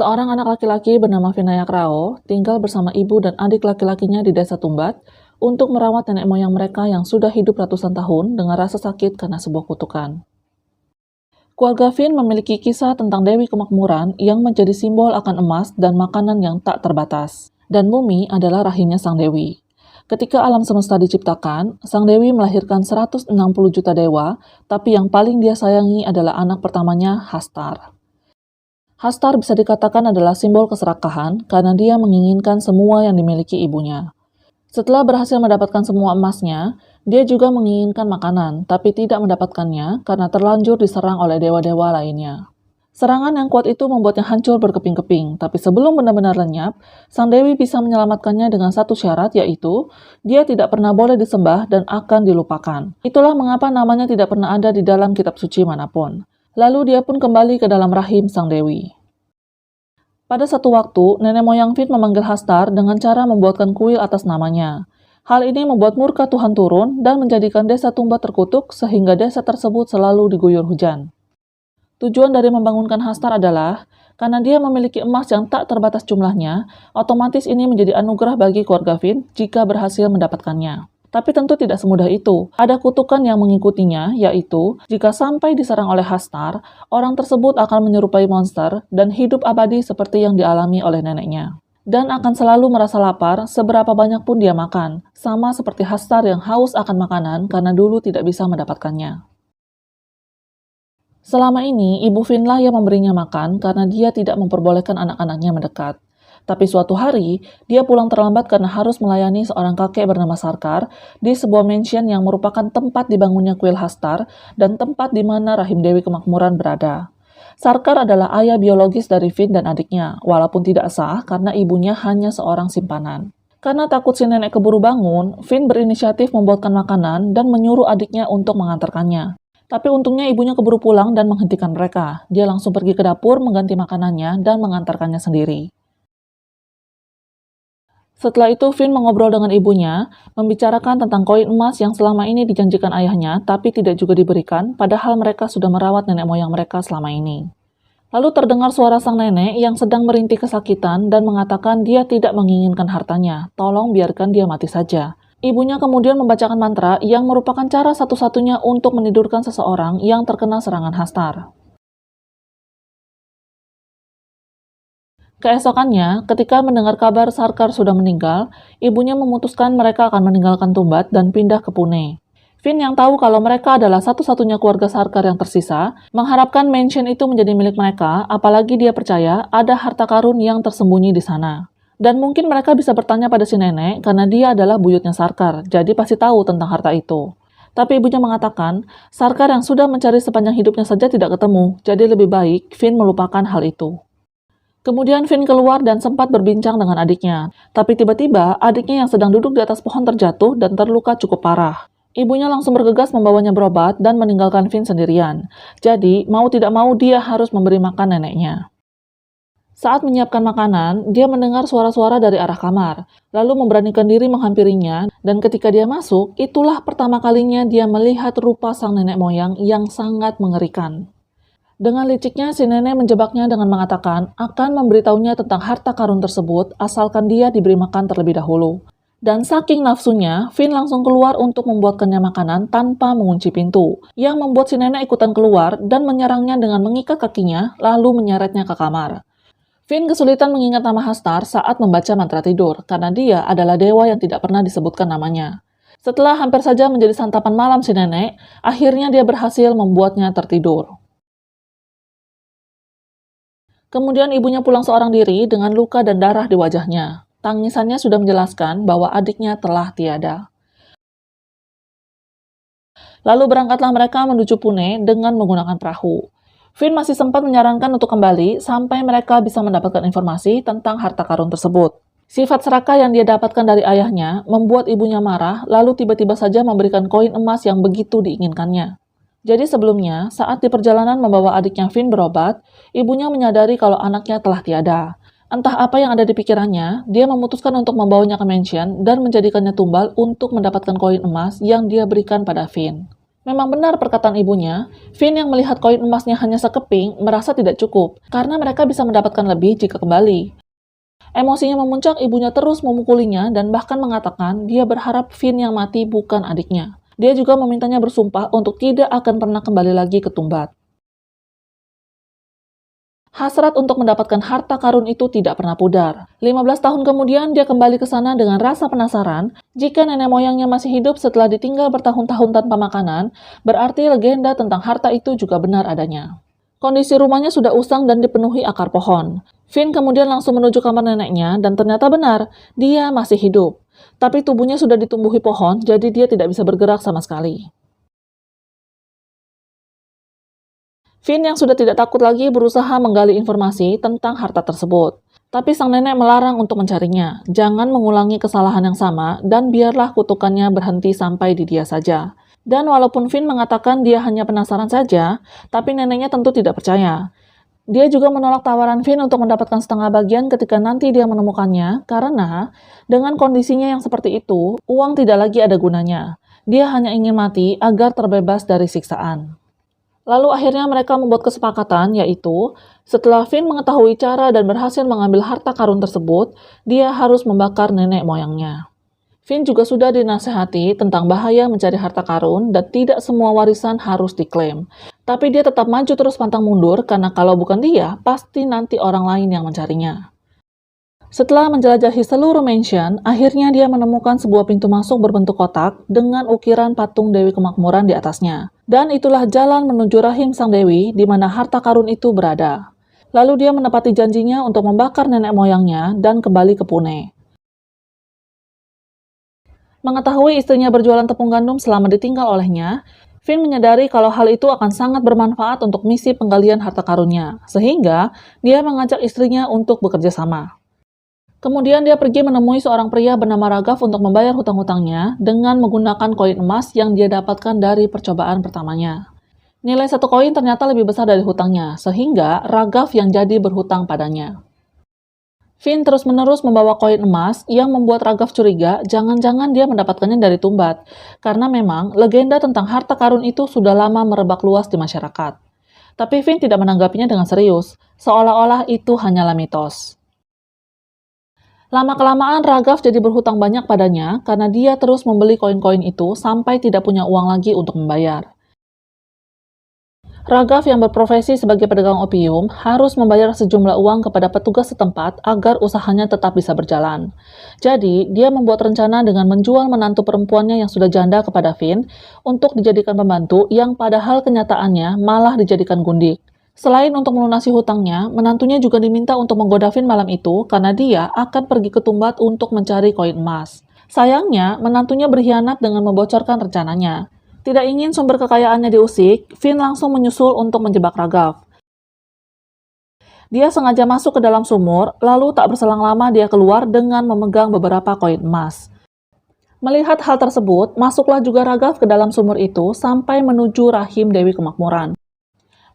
Seorang anak laki-laki bernama Vinayak Rao tinggal bersama ibu dan adik laki-lakinya di desa Tumbat untuk merawat nenek moyang mereka yang sudah hidup ratusan tahun dengan rasa sakit karena sebuah kutukan. Keluarga Vin memiliki kisah tentang Dewi Kemakmuran yang menjadi simbol akan emas dan makanan yang tak terbatas. Dan Bumi adalah rahimnya Sang Dewi. Ketika alam semesta diciptakan, Sang Dewi melahirkan 160 juta dewa, tapi yang paling dia sayangi adalah anak pertamanya, Hastar. Hastar bisa dikatakan adalah simbol keserakahan karena dia menginginkan semua yang dimiliki ibunya. Setelah berhasil mendapatkan semua emasnya, dia juga menginginkan makanan, tapi tidak mendapatkannya karena terlanjur diserang oleh dewa-dewa lainnya. Serangan yang kuat itu membuatnya hancur berkeping-keping, tapi sebelum benar-benar lenyap, Sang Dewi bisa menyelamatkannya dengan satu syarat, yaitu dia tidak pernah boleh disembah dan akan dilupakan. Itulah mengapa namanya tidak pernah ada di dalam kitab suci manapun. Lalu dia pun kembali ke dalam rahim Sang Dewi. Pada satu waktu, nenek moyang Vin memanggil Hastar dengan cara membuatkan kuil atas namanya. Hal ini membuat murka Tuhan turun dan menjadikan desa Tumbat terkutuk sehingga desa tersebut selalu diguyur hujan. Tujuan dari membangunkan Hastar adalah karena dia memiliki emas yang tak terbatas jumlahnya, otomatis ini menjadi anugerah bagi keluarga Vin jika berhasil mendapatkannya. Tapi tentu tidak semudah itu. Ada kutukan yang mengikutinya, yaitu jika sampai diserang oleh Hastar, orang tersebut akan menyerupai monster dan hidup abadi seperti yang dialami oleh neneknya. Dan akan selalu merasa lapar seberapa banyak pun dia makan, sama seperti Hastar yang haus akan makanan karena dulu tidak bisa mendapatkannya. Selama ini, Ibu Vinlah yang memberinya makan karena dia tidak memperbolehkan anak-anaknya mendekat. Tapi suatu hari, dia pulang terlambat karena harus melayani seorang kakek bernama Sarkar di sebuah mansion yang merupakan tempat dibangunnya kuil Hastar dan tempat di mana rahim Dewi Kemakmuran berada. Sarkar adalah ayah biologis dari Vin dan adiknya, walaupun tidak sah karena ibunya hanya seorang simpanan. Karena takut si nenek keburu bangun, Vin berinisiatif membuatkan makanan dan menyuruh adiknya untuk mengantarkannya. Tapi untungnya ibunya keburu pulang dan menghentikan mereka. Dia langsung pergi ke dapur mengganti makanannya dan mengantarkannya sendiri. Setelah itu, Vin mengobrol dengan ibunya, membicarakan tentang koin emas yang selama ini dijanjikan ayahnya, tapi tidak juga diberikan, padahal mereka sudah merawat nenek moyang mereka selama ini. Lalu terdengar suara sang nenek yang sedang merintih kesakitan dan mengatakan dia tidak menginginkan hartanya, tolong biarkan dia mati saja. Ibunya kemudian membacakan mantra yang merupakan cara satu-satunya untuk menidurkan seseorang yang terkena serangan Hastar. Keesokannya, ketika mendengar kabar Sarkar sudah meninggal, ibunya memutuskan mereka akan meninggalkan Tumbat dan pindah ke Pune. Vin yang tahu kalau mereka adalah satu-satunya keluarga Sarkar yang tersisa, mengharapkan mansion itu menjadi milik mereka, apalagi dia percaya ada harta karun yang tersembunyi di sana. Dan mungkin mereka bisa bertanya pada si nenek karena dia adalah buyutnya Sarkar, jadi pasti tahu tentang harta itu. Tapi ibunya mengatakan, Sarkar yang sudah mencari sepanjang hidupnya saja tidak ketemu, jadi lebih baik Vin melupakan hal itu. Kemudian Vin keluar dan sempat berbincang dengan adiknya, tapi tiba-tiba adiknya yang sedang duduk di atas pohon terjatuh dan terluka cukup parah. Ibunya langsung bergegas membawanya berobat dan meninggalkan Vin sendirian. Jadi, mau tidak mau dia harus memberi makan neneknya. Saat menyiapkan makanan, dia mendengar suara-suara dari arah kamar, lalu memberanikan diri menghampirinya, dan ketika dia masuk, itulah pertama kalinya dia melihat rupa sang nenek moyang yang sangat mengerikan. Dengan liciknya, si nenek menjebaknya dengan mengatakan akan memberitahunya tentang harta karun tersebut asalkan dia diberi makan terlebih dahulu. Dan saking nafsunya, Vin langsung keluar untuk membuatkannya makanan tanpa mengunci pintu, yang membuat si nenek ikutan keluar dan menyerangnya dengan mengikat kakinya, lalu menyeretnya ke kamar. Vin kesulitan mengingat nama Hastar saat membaca mantra tidur, karena dia adalah dewa yang tidak pernah disebutkan namanya. Setelah hampir saja menjadi santapan malam si nenek, akhirnya dia berhasil membuatnya tertidur. Kemudian ibunya pulang seorang diri dengan luka dan darah di wajahnya. Tangisannya sudah menjelaskan bahwa adiknya telah tiada. Lalu berangkatlah mereka menuju Pune dengan menggunakan perahu. Vin masih sempat menyarankan untuk kembali sampai mereka bisa mendapatkan informasi tentang harta karun tersebut. Sifat serakah yang dia dapatkan dari ayahnya membuat ibunya marah, lalu tiba-tiba saja memberikan koin emas yang begitu diinginkannya. Jadi sebelumnya, saat di perjalanan membawa adiknya Vin berobat, ibunya menyadari kalau anaknya telah tiada. Entah apa yang ada di pikirannya, dia memutuskan untuk membawanya ke mansion dan menjadikannya tumbal untuk mendapatkan koin emas yang dia berikan pada Vin. Memang benar perkataan ibunya, Finn yang melihat koin emasnya hanya sekeping merasa tidak cukup, karena mereka bisa mendapatkan lebih jika kembali. Emosinya memuncak, ibunya terus memukulinya dan bahkan mengatakan dia berharap Finn yang mati bukan adiknya. Dia juga memintanya bersumpah untuk tidak akan pernah kembali lagi ke Tumbat. Hasrat untuk mendapatkan harta karun itu tidak pernah pudar. 15 tahun kemudian dia kembali ke sana dengan rasa penasaran. Jika nenek moyangnya masih hidup setelah ditinggal bertahun-tahun tanpa makanan, berarti legenda tentang harta itu juga benar adanya. Kondisi rumahnya sudah usang dan dipenuhi akar pohon. Finn kemudian langsung menuju kamar neneknya dan ternyata benar, dia masih hidup. Tapi tubuhnya sudah ditumbuhi pohon, jadi dia tidak bisa bergerak sama sekali. Finn yang sudah tidak takut lagi berusaha menggali informasi tentang harta tersebut. Tapi sang nenek melarang untuk mencarinya. Jangan mengulangi kesalahan yang sama dan biarlah kutukannya berhenti sampai di dia saja. Dan walaupun Finn mengatakan dia hanya penasaran saja, tapi neneknya tentu tidak percaya. Dia juga menolak tawaran Finn untuk mendapatkan setengah bagian ketika nanti dia menemukannya, karena dengan kondisinya yang seperti itu, uang tidak lagi ada gunanya. Dia hanya ingin mati agar terbebas dari siksaan. Lalu akhirnya mereka membuat kesepakatan, yaitu setelah Finn mengetahui cara dan berhasil mengambil harta karun tersebut, dia harus membakar nenek moyangnya. Finn juga sudah dinasehati tentang bahaya mencari harta karun dan tidak semua warisan harus diklaim. Tapi dia tetap maju terus pantang mundur karena kalau bukan dia, pasti nanti orang lain yang mencarinya. Setelah menjelajahi seluruh mansion, akhirnya dia menemukan sebuah pintu masuk berbentuk kotak dengan ukiran patung Dewi Kemakmuran di atasnya. Dan itulah jalan menuju rahim sang Dewi di mana harta karun itu berada. Lalu dia menepati janjinya untuk membakar nenek moyangnya dan kembali ke Pune. Mengetahui istrinya berjualan tepung gandum selama ditinggal olehnya, Finn menyadari kalau hal itu akan sangat bermanfaat untuk misi penggalian harta karunnya, sehingga dia mengajak istrinya untuk bekerja sama. Kemudian dia pergi menemui seorang pria bernama Ragav untuk membayar hutang-hutangnya dengan menggunakan koin emas yang dia dapatkan dari percobaan pertamanya. Nilai satu koin ternyata lebih besar dari hutangnya, sehingga Ragav yang jadi berhutang padanya. Finn terus-menerus membawa koin emas yang membuat Ragav curiga jangan-jangan dia mendapatkannya dari Tumbat, karena memang legenda tentang harta karun itu sudah lama merebak luas di masyarakat. Tapi Finn tidak menanggapinya dengan serius, seolah-olah itu hanyalah mitos. Lama-kelamaan Ragav jadi berhutang banyak padanya karena dia terus membeli koin-koin itu sampai tidak punya uang lagi untuk membayar. Ragav yang berprofesi sebagai pedagang opium harus membayar sejumlah uang kepada petugas setempat agar usahanya tetap bisa berjalan. Jadi, dia membuat rencana dengan menjual menantu perempuannya yang sudah janda kepada Finn untuk dijadikan pembantu yang padahal kenyataannya malah dijadikan gundik. Selain untuk melunasi hutangnya, menantunya juga diminta untuk menggoda Finn malam itu karena dia akan pergi ke Tumbat untuk mencari koin emas. Sayangnya, menantunya berkhianat dengan membocorkan rencananya. Tidak ingin sumber kekayaannya diusik, Finn langsung menyusul untuk menjebak Ragav. Dia sengaja masuk ke dalam sumur, lalu tak berselang lama dia keluar dengan memegang beberapa koin emas. Melihat hal tersebut, masuklah juga Ragav ke dalam sumur itu sampai menuju rahim Dewi Kemakmuran.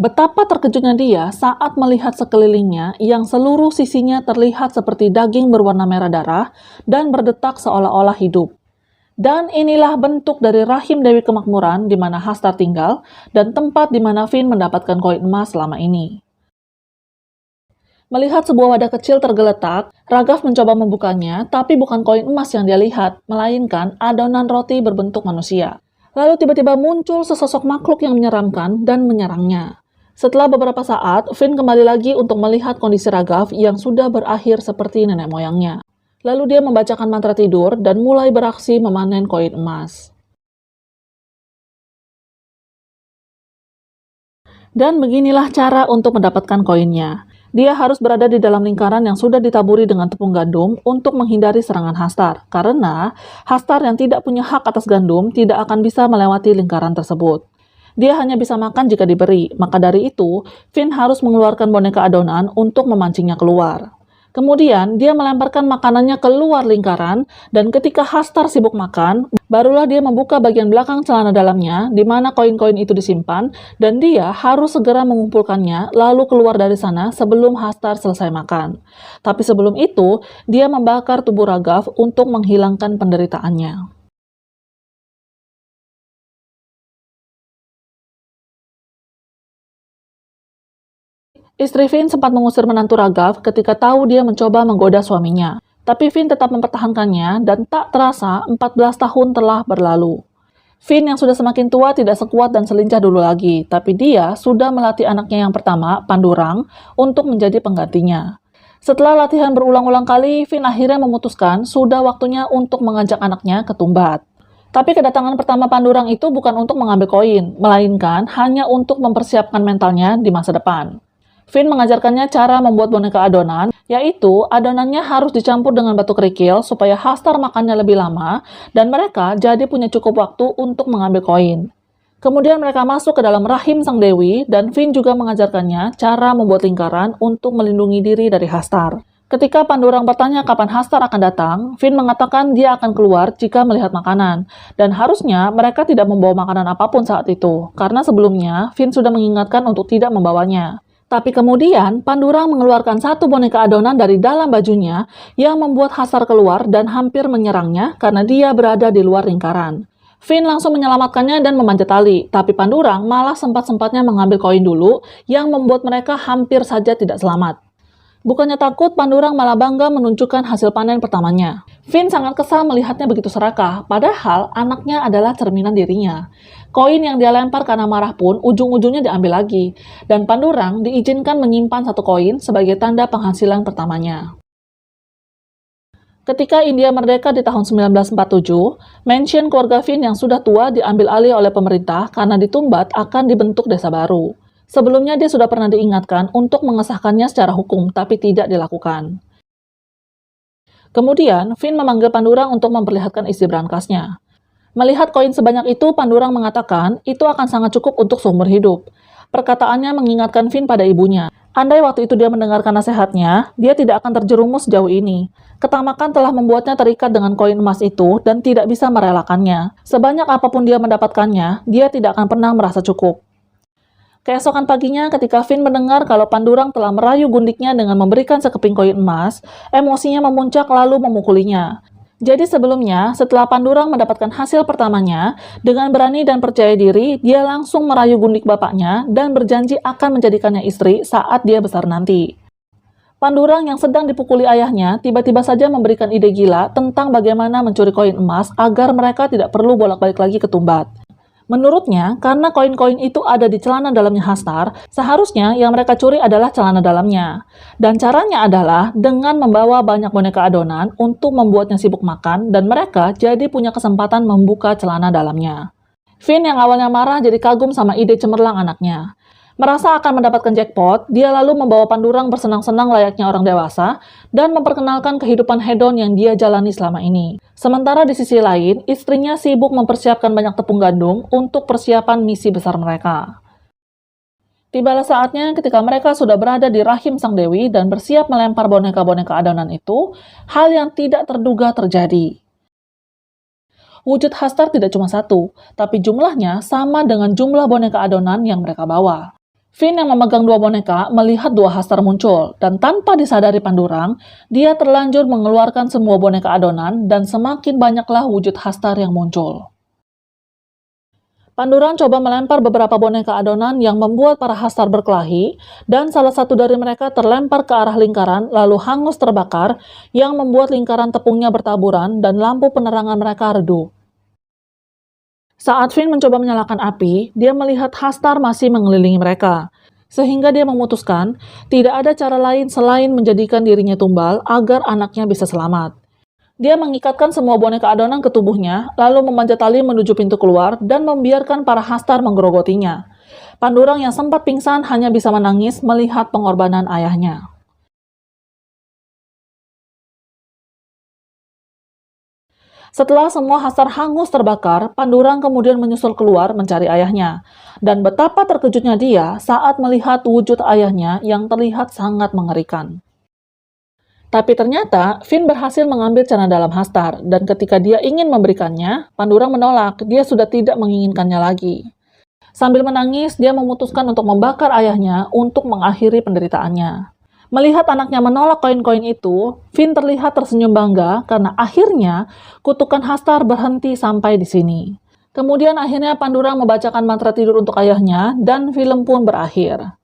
Betapa terkejutnya dia saat melihat sekelilingnya yang seluruh sisinya terlihat seperti daging berwarna merah darah dan berdetak seolah-olah hidup. Dan inilah bentuk dari rahim Dewi Kemakmuran di mana Hastar tinggal dan tempat di mana Finn mendapatkan koin emas selama ini. Melihat sebuah wadah kecil tergeletak, Ragav mencoba membukanya, tapi bukan koin emas yang dia lihat, melainkan adonan roti berbentuk manusia. Lalu tiba-tiba muncul sesosok makhluk yang menyeramkan dan menyerangnya. Setelah beberapa saat, Finn kembali lagi untuk melihat kondisi Ragav yang sudah berakhir seperti nenek moyangnya. Lalu dia membacakan mantra tidur dan mulai beraksi memanen koin emas. Dan beginilah cara untuk mendapatkan koinnya. Dia harus berada di dalam lingkaran yang sudah ditaburi dengan tepung gandum untuk menghindari serangan Hastar, karena Hastar yang tidak punya hak atas gandum tidak akan bisa melewati lingkaran tersebut. Dia hanya bisa makan jika diberi, maka dari itu, Finn harus mengeluarkan boneka adonan untuk memancingnya keluar. Kemudian, dia melemparkan makanannya keluar lingkaran, dan ketika Hastar sibuk makan, barulah dia membuka bagian belakang celana dalamnya, di mana koin-koin itu disimpan, dan dia harus segera mengumpulkannya, lalu keluar dari sana sebelum Hastar selesai makan. Tapi sebelum itu, dia membakar tubuh Ragav untuk menghilangkan penderitaannya. Istri Finn sempat mengusir menantu Raghav ketika tahu dia mencoba menggoda suaminya. Tapi Finn tetap mempertahankannya dan tak terasa 14 tahun telah berlalu. Finn yang sudah semakin tua tidak sekuat dan selincah dulu lagi, tapi dia sudah melatih anaknya yang pertama, Pandurang, untuk menjadi penggantinya. Setelah latihan berulang-ulang kali, Finn akhirnya memutuskan sudah waktunya untuk mengajak anaknya ke Tumbat. Tapi kedatangan pertama Pandurang itu bukan untuk mengambil koin, melainkan hanya untuk mempersiapkan mentalnya di masa depan. Finn mengajarkannya cara membuat boneka adonan, yaitu adonannya harus dicampur dengan batu kerikil supaya Hastar makannya lebih lama, dan mereka jadi punya cukup waktu untuk mengambil koin. Kemudian mereka masuk ke dalam rahim sang dewi, dan Finn juga mengajarkannya cara membuat lingkaran untuk melindungi diri dari Hastar. Ketika Pandurang bertanya kapan Hastar akan datang, Finn mengatakan dia akan keluar jika melihat makanan, dan harusnya mereka tidak membawa makanan apapun saat itu, karena sebelumnya Finn sudah mengingatkan untuk tidak membawanya. Tapi kemudian, Pandurang mengeluarkan satu boneka adonan dari dalam bajunya yang membuat Hastar keluar dan hampir menyerangnya karena dia berada di luar lingkaran. Finn langsung menyelamatkannya dan memanjat tali, tapi Pandurang malah sempat-sempatnya mengambil koin dulu yang membuat mereka hampir saja tidak selamat. Bukannya takut, Pandurang malah bangga menunjukkan hasil panen pertamanya. Finn sangat kesal melihatnya begitu serakah, padahal anaknya adalah cerminan dirinya. Koin yang dia lempar karena marah pun ujung-ujungnya diambil lagi, dan Pandurang diizinkan menyimpan satu koin sebagai tanda penghasilan pertamanya. Ketika India merdeka di tahun 1947, mansion keluarga Finn yang sudah tua diambil alih oleh pemerintah karena di Tumbat akan dibentuk desa baru. Sebelumnya dia sudah pernah diingatkan untuk mengesahkannya secara hukum, tapi tidak dilakukan. Kemudian, Finn memanggil Pandurang untuk memperlihatkan isi berangkasnya. Melihat koin sebanyak itu, Pandurang mengatakan itu akan sangat cukup untuk seumur hidup. Perkataannya mengingatkan Finn pada ibunya. Andai waktu itu dia mendengarkan nasihatnya, dia tidak akan terjerumus sejauh ini. Ketamakan telah membuatnya terikat dengan koin emas itu dan tidak bisa merelakannya. Sebanyak apapun dia mendapatkannya, dia tidak akan pernah merasa cukup. Keesokan paginya, ketika Finn mendengar kalau Pandurang telah merayu gundiknya dengan memberikan sekeping koin emas, emosinya memuncak lalu memukulinya. Jadi sebelumnya, setelah Pandurang mendapatkan hasil pertamanya, dengan berani dan percaya diri, dia langsung merayu gundik bapaknya dan berjanji akan menjadikannya istri saat dia besar nanti. Pandurang yang sedang dipukuli ayahnya tiba-tiba saja memberikan ide gila tentang bagaimana mencuri koin emas agar mereka tidak perlu bolak-balik lagi ke Tumbat. Menurutnya, karena koin-koin itu ada di celana dalamnya Hastar, seharusnya yang mereka curi adalah celana dalamnya. Dan caranya adalah dengan membawa banyak boneka adonan untuk membuatnya sibuk makan, dan mereka jadi punya kesempatan membuka celana dalamnya. Finn yang awalnya marah jadi kagum sama ide cemerlang anaknya. Merasa akan mendapatkan jackpot, dia lalu membawa Pandurang bersenang-senang layaknya orang dewasa dan memperkenalkan kehidupan hedon yang dia jalani selama ini. Sementara di sisi lain, istrinya sibuk mempersiapkan banyak tepung gandum untuk persiapan misi besar mereka. Tibalah saatnya ketika mereka sudah berada di rahim sang dewi dan bersiap melempar boneka-boneka adonan itu, hal yang tidak terduga terjadi. Wujud Hastar tidak cuma satu, tapi jumlahnya sama dengan jumlah boneka adonan yang mereka bawa. Finn yang memegang dua boneka melihat dua Hastar muncul, dan tanpa disadari Pandurang, dia terlanjur mengeluarkan semua boneka adonan dan semakin banyaklah wujud Hastar yang muncul. Pandurang coba melempar beberapa boneka adonan yang membuat para Hastar berkelahi, dan salah satu dari mereka terlempar ke arah lingkaran lalu hangus terbakar yang membuat lingkaran tepungnya bertaburan dan lampu penerangan mereka redup. Saat Finn mencoba menyalakan api, dia melihat Hastar masih mengelilingi mereka. Sehingga dia memutuskan tidak ada cara lain selain menjadikan dirinya tumbal agar anaknya bisa selamat. Dia mengikatkan semua boneka adonan ke tubuhnya, lalu memanjat tali menuju pintu keluar dan membiarkan para Hastar menggerogotinya. Pandurang yang sempat pingsan hanya bisa menangis melihat pengorbanan ayahnya. Setelah semua Hastar hangus terbakar, Pandurang kemudian menyusul keluar mencari ayahnya. Dan betapa terkejutnya dia saat melihat wujud ayahnya yang terlihat sangat mengerikan. Tapi ternyata, Finn berhasil mengambil celana dalam Hastar, dan ketika dia ingin memberikannya, Pandurang menolak, dia sudah tidak menginginkannya lagi. Sambil menangis, dia memutuskan untuk membakar ayahnya untuk mengakhiri penderitaannya. Melihat anaknya menolak koin-koin itu, Finn terlihat tersenyum bangga karena akhirnya kutukan Hastar berhenti sampai di sini. Kemudian akhirnya Pandurang membacakan mantra tidur untuk ayahnya dan film pun berakhir.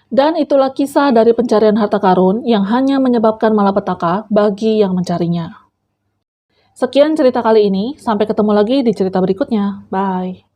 Dan itulah kisah dari pencarian harta karun yang hanya menyebabkan malapetaka bagi yang mencarinya. Sekian cerita kali ini, sampai ketemu lagi di cerita berikutnya. Bye.